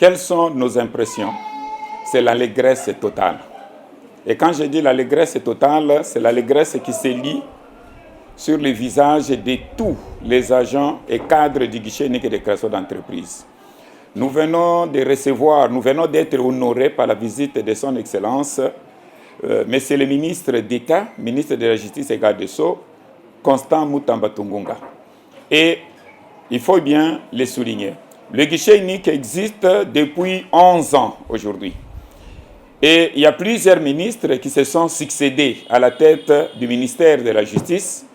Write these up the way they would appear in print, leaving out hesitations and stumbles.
Quelles sont nos impressions? C'est l'allégresse totale. Et quand je dis l'allégresse totale, c'est l'allégresse qui se lit sur les visages de tous les agents et cadres du guichet unique de création d'entreprise. Nous venons d'être honorés par la visite de son Excellence, Monsieur le ministre d'État, ministre de la Justice et garde des Sceaux, Constant Mutamba Tungunga. Et il faut bien le souligner. Le guichet unique existe depuis 11 ans aujourd'hui. Et il y a plusieurs ministres qui se sont succédés à la tête du ministère de la Justice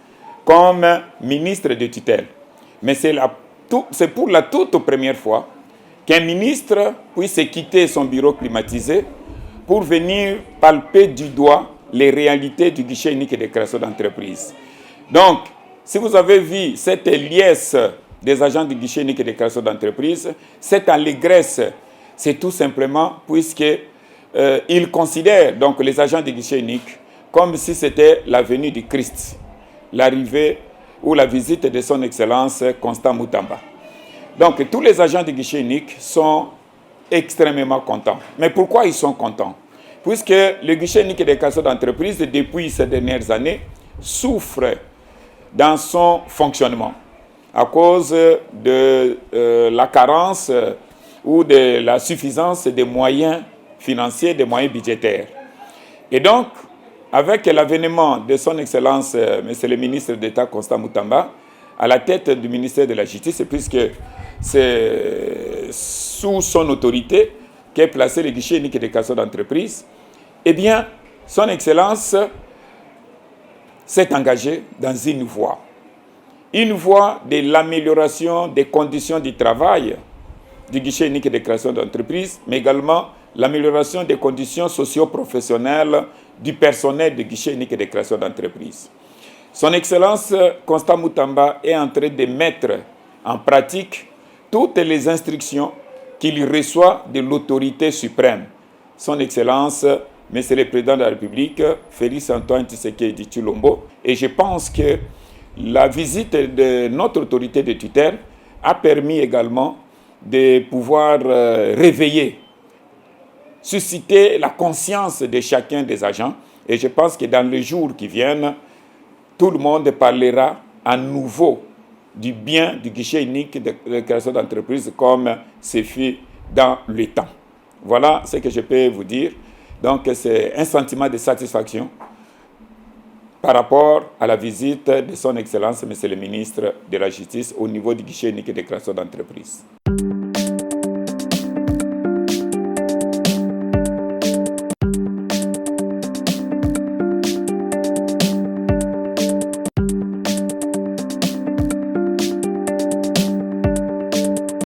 comme ministre de tutelle. Mais c'est pour la toute première fois qu'un ministre puisse quitter son bureau climatisé pour venir palper du doigt les réalités du guichet unique de création d'entreprise. Donc, si vous avez vu cette liesse des agents du guichet unique de création d'entreprise, cette allégresse, c'est tout simplement puisqu'ils considèrent donc les agents du guichet unique comme si c'était la venue du Christ, l'arrivée ou la visite de son Excellence Constant Mutamba. Donc, tous les agents du guichet unique sont extrêmement contents. Mais pourquoi ils sont contents? Puisque le guichet unique de création d'entreprise, depuis ces dernières années, souffre dans son fonctionnement à cause de la carence ou de la suffisance des moyens financiers, des moyens budgétaires. Et donc, avec l'avènement de son Excellence, Monsieur le ministre d'État Constant Mutamba, à la tête du ministère de la Justice, puisque c'est sous son autorité qu'est placé le guichet unique de création d'entreprise, eh bien, son Excellence s'est engagé dans une voie de l'amélioration des conditions du travail du guichet unique de création d'entreprise, mais également l'amélioration des conditions socio-professionnelles du personnel du guichet unique de création d'entreprise. Son Excellence Constant Mutamba est en train de mettre en pratique toutes les instructions qu'il reçoit de l'autorité suprême. Son Excellence, Monsieur le Président de la République, Félix Antoine Tshisekedi Tshilombo, et je pense que la visite de notre autorité de tutelle a permis également de pouvoir réveiller, susciter la conscience de chacun des agents. Et je pense que dans les jours qui viennent, tout le monde parlera à nouveau du bien du guichet unique de création d'entreprise comme c'est fait dans le temps. Voilà ce que je peux vous dire. Donc c'est un sentiment de satisfaction par rapport à la visite de son Excellence, Monsieur le ministre de la Justice, au niveau du guichet unique de création d'entreprise.